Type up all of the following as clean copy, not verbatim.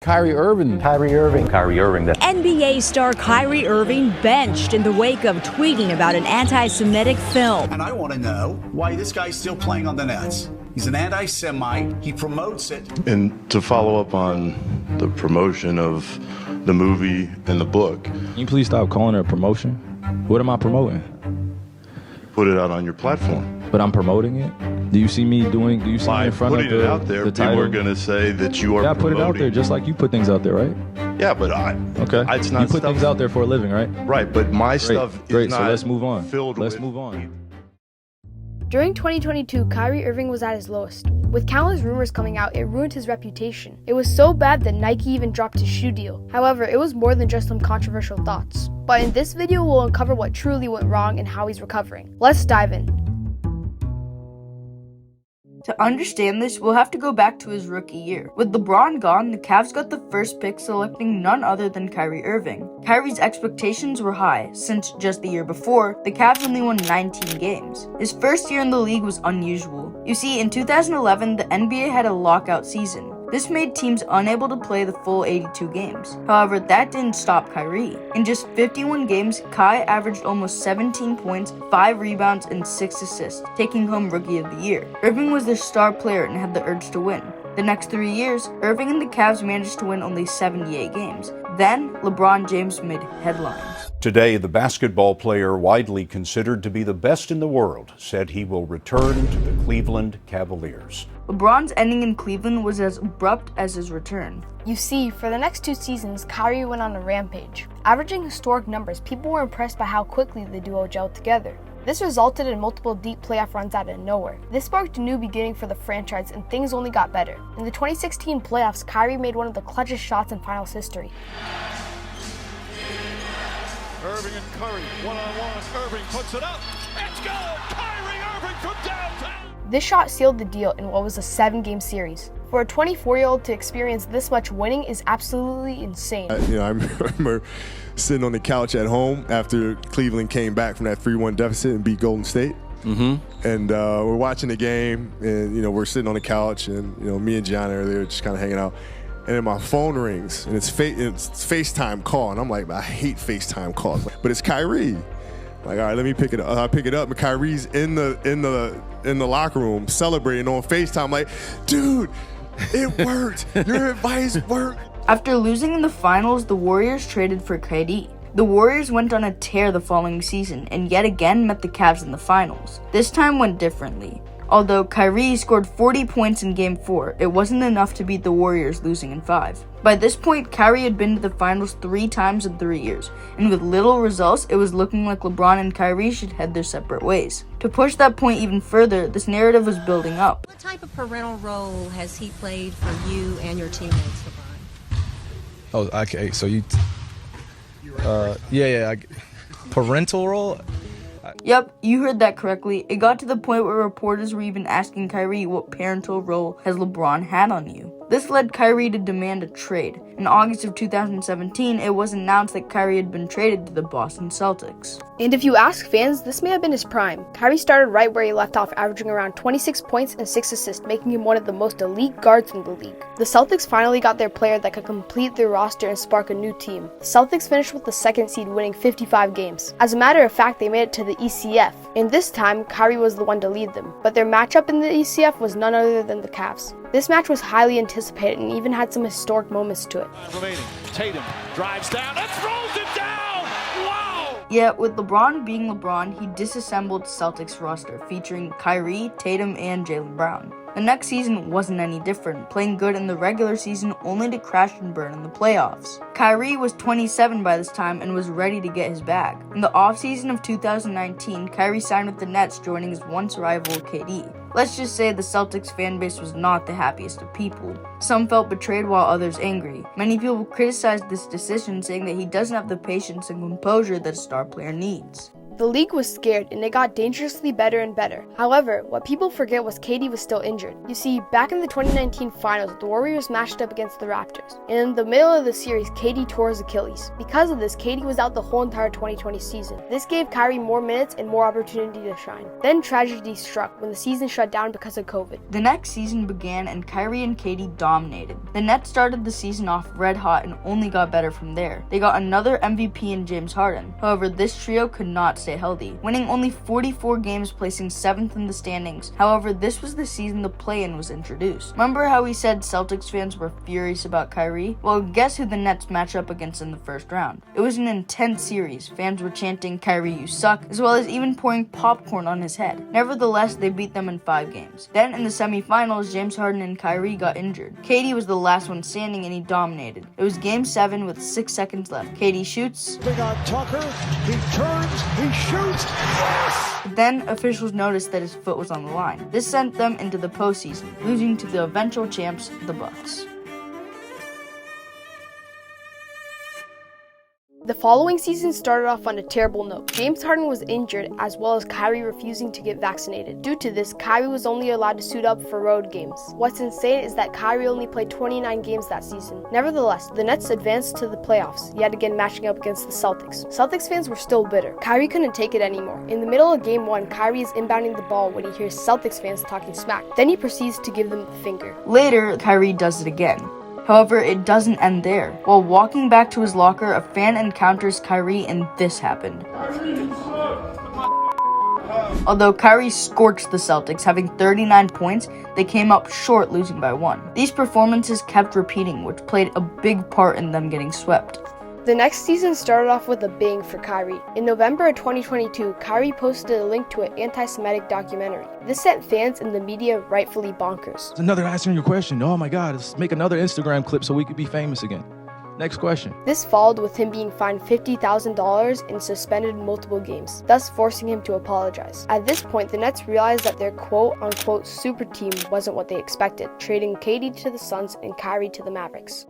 Kyrie Irving. Kyrie Irving. Kyrie Irving. NBA star Kyrie Irving benched in the wake of tweeting about an anti-Semitic film. And I want to know why this guy's still playing on the Nets. He's an anti-Semite. He promotes it. And to follow up on the promotion of the movie and the book. Can you please stop calling it a promotion? What am I promoting? Put it out on your platform. But I'm promoting it? Do you see me doing, do you see me in front of putting it out there, the people are going to say that you are Yeah, I put it out there just like you put things out there, right? Yeah, but Okay. It's not you put stuff, things out there for a living, right? Right, but my stuff is Great, not so let's move on. Let's move on. During 2022, Kyrie Irving was at his lowest. With countless rumors coming out, it ruined his reputation. It was so bad that Nike even dropped his shoe deal. However, it was more than just some controversial thoughts. But in this video, we'll uncover what truly went wrong and how he's recovering. Let's dive in. To understand this, we'll have to go back to his rookie year. With LeBron gone, the Cavs got the first pick, selecting none other than Kyrie Irving. Kyrie's expectations were high, since just the year before, the Cavs only won 19 games. His first year in the league was unusual. You see, in 2011, the NBA had a lockout season. This made teams unable to play the full 82 games. However, that didn't stop Kyrie. In just 51 games, Kai averaged almost 17 points, 5 rebounds, and 6 assists, taking home Rookie of the Year. Irving was their star player and had the urge to win. The next 3 years, Irving and the Cavs managed to win only 78 games. Then, LeBron James made headlines. Today, the basketball player widely considered to be the best in the world said he will return to the Cleveland Cavaliers. LeBron's ending in Cleveland was as abrupt as his return. You see, for the next 2 seasons, Kyrie went on a rampage. Averaging historic numbers, people were impressed by how quickly the duo gelled together. This resulted in multiple deep playoff runs out of nowhere. This sparked a new beginning for the franchise, and things only got better. In the 2016 playoffs, Kyrie made one of the clutchest shots in finals history. Irving and Curry, one-on-one. Irving puts it up. It's good! Kyrie Irving from downtown! This shot sealed the deal in what was a 7-game series. For a 24-year-old to experience this much winning is absolutely insane. I remember sitting on the couch at home after Cleveland came back from that 3-1 deficit and beat Golden State. And we're watching the game, and we're sitting on the couch, and me and Gianna are there just kind of hanging out. And then my phone rings, and it's FaceTime call, and I'm like, I hate FaceTime calls, but it's Kyrie. Like, all right, let me pick it up. I pick it up, and Kyrie's in the locker room celebrating on FaceTime. I'm like, dude, it worked. Your advice worked. After losing in the finals, the Warriors traded for KD. The Warriors went on a tear the following season, and yet again met the Cavs in the finals. This time went differently. Although Kyrie scored 40 points in Game 4, it wasn't enough to beat the Warriors, losing in 5. By this point, Kyrie had been to the finals 3 times in 3 years, and with little results, it was looking like LeBron and Kyrie should head their separate ways. To push that point even further, this narrative was building up. What type of parental role has he played for you and your teammates, LeBron? Oh, okay, so you... parental role? Yep, you heard that correctly. It got to the point where reporters were even asking Kyrie what parental role has LeBron had on you. This led Kyrie to demand a trade. In August of 2017, it was announced that Kyrie had been traded to the Boston Celtics. And if you ask fans, this may have been his prime. Kyrie started right where he left off, averaging around 26 points and 6 assists, making him one of the most elite guards in the league. The Celtics finally got their player that could complete their roster and spark a new team. The Celtics finished with the 2nd seed, winning 55 games. As a matter of fact, they made it to the ECF, and this time, Kyrie was the one to lead them. But their matchup in the ECF was none other than the Cavs. This match was highly anticipated and even had some historic moments to it. Remaining. Tatum drives down and throws it down! Wow! Yet, with LeBron being LeBron, he disassembled Celtics roster, featuring Kyrie, Tatum, and Jaylen Brown. The next season wasn't any different, playing good in the regular season only to crash and burn in the playoffs. Kyrie was 27 by this time and was ready to get his bag. In the offseason of 2019, Kyrie signed with the Nets, joining his once rival KD. Let's just say the Celtics fan base was not the happiest of people. Some felt betrayed while others angry. Many people criticized this decision, saying that he doesn't have the patience and composure that a star player needs. The league was scared and it got dangerously better and better. However, what people forget was KD was still injured. You see, back in the 2019 finals, the Warriors matched up against the Raptors. And in the middle of the series, KD tore his Achilles. Because of this, KD was out the whole entire 2020 season. This gave Kyrie more minutes and more opportunity to shine. Then tragedy struck when the season shut down because of COVID. The next season began and Kyrie and KD dominated. The Nets started the season off red hot and only got better from there. They got another MVP in James Harden. However, this trio could not stay healthy, winning only 44 games, placing 7th in the standings. However, this was the season the play-in was introduced. Remember how we said Celtics fans were furious about Kyrie? Well, guess who the Nets matched up against in the first round? It was an intense series. Fans were chanting, "Kyrie, you suck," as well as even pouring popcorn on his head. Nevertheless, they beat them in 5 games. Then in the semifinals, James Harden and Kyrie got injured. KD was the last one standing and he dominated. It was game 7 with 6 seconds left. KD shoots. Big on Tucker. He turns. He shoots. Yes! But then officials noticed that his foot was on the line. This sent them into the postseason, losing to the eventual champs, the Bucks. The following season started off on a terrible note. James Harden was injured, as well as Kyrie refusing to get vaccinated. Due to this, Kyrie was only allowed to suit up for road games. What's insane is that Kyrie only played 29 games that season. Nevertheless, the Nets advanced to the playoffs, yet again matching up against the Celtics. Celtics fans were still bitter. Kyrie couldn't take it anymore. In the middle of game 1, Kyrie is inbounding the ball when he hears Celtics fans talking smack. Then he proceeds to give them the finger. Later, Kyrie does it again. However, it doesn't end there. While walking back to his locker, a fan encounters Kyrie and this happened. Although Kyrie scorched the Celtics, having 39 points, they came up short, losing by 1. These performances kept repeating, which played a big part in them getting swept. The next season started off with a bang for Kyrie. In November of 2022, Kyrie posted a link to an anti-Semitic documentary. This sent fans and the media rightfully bonkers. It's another answering your question. Oh my God, let's make another Instagram clip so we could be famous again. Next question. This followed with him being fined $50,000 and suspended multiple games, thus forcing him to apologize. At this point, the Nets realized that their quote-unquote super team wasn't what they expected, trading KD to the Suns and Kyrie to the Mavericks.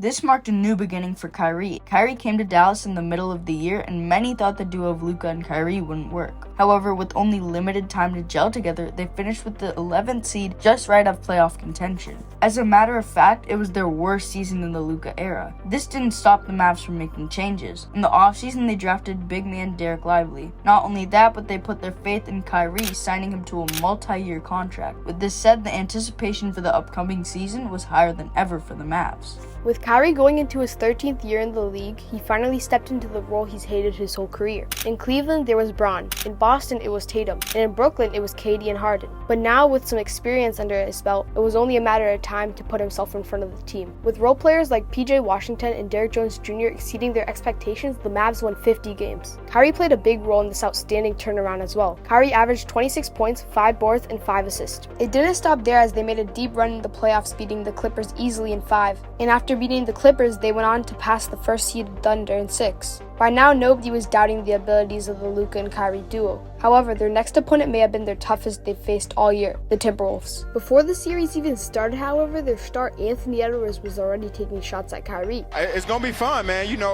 This marked a new beginning for Kyrie. Kyrie came to Dallas in the middle of the year, and many thought the duo of Luka and Kyrie wouldn't work. However, with only limited time to gel together, they finished with the 11th seed, just right of playoff contention. As a matter of fact, it was their worst season in the Luka era. This didn't stop the Mavs from making changes. In the offseason, they drafted big man Derek Lively. Not only that, but they put their faith in Kyrie, signing him to a multi-year contract. With this said, the anticipation for the upcoming season was higher than ever for the Mavs. With Kyrie going into his 13th year in the league, he finally stepped into the role he's hated his whole career. In Cleveland, there was Braun. In Boston, it was Tatum. And in Brooklyn, it was KD and Harden. But now, with some experience under his belt, it was only a matter of time to put himself in front of the team. With role players like PJ Washington and Derrick Jones Jr. exceeding their expectations, the Mavs won 50 games. Kyrie played a big role in this outstanding turnaround as well. Kyrie averaged 26 points, 5 boards, and 5 assists. It didn't stop there as they made a deep run in the playoffs, beating the Clippers easily in 5. And after beating the Clippers, they went on to pass the first-seeded Thunder in 6. By now, nobody was doubting the abilities of the Luka and Kyrie duo. However, their next opponent may have been their toughest they've faced all year, the Timberwolves. Before the series even started, however, their star Anthony Edwards was already taking shots at Kyrie. It's gonna be fun, man. You know,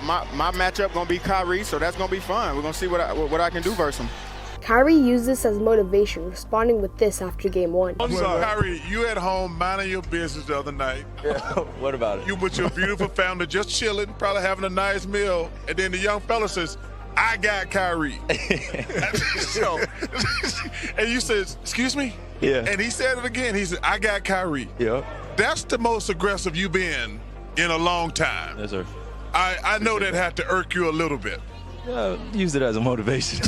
my matchup gonna be Kyrie, so that's gonna be fun. We're gonna see what I can do versus him. Kyrie used this as motivation, responding with this after game 1. I'm sorry. Kyrie, you at home minding your business the other night. Yeah, what about it? You with your beautiful family just chilling, probably having a nice meal, and then the young fella says, "I got Kyrie." So, and you said, "Excuse me?" Yeah. And he said it again. He said, "I got Kyrie." Yeah. That's the most aggressive you've been in a long time. Yes, sir. I know that had to irk you a little bit. Use it as a motivation.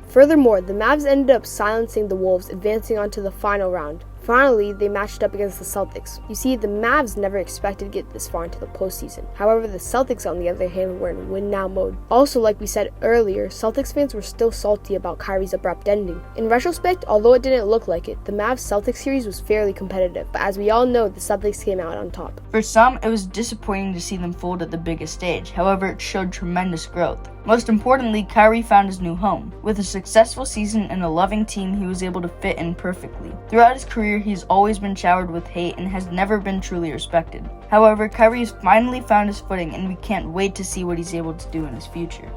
Furthermore, the Mavs ended up silencing the Wolves, advancing onto the final round. Finally, they matched up against the Celtics. You see, the Mavs never expected to get this far into the postseason. However, the Celtics, on the other hand, were in win-now mode. Also, like we said earlier, Celtics fans were still salty about Kyrie's abrupt ending. In retrospect, although it didn't look like it, the Mavs-Celtics series was fairly competitive, but as we all know, the Celtics came out on top. For some, it was disappointing to see them fold at the biggest stage. However, it showed tremendous growth. Most importantly, Kyrie found his new home. With a successful season and a loving team, he was able to fit in perfectly. Throughout his career, he's always been showered with hate and has never been truly respected. However, Kyrie has finally found his footing, and we can't wait to see what he's able to do in his future.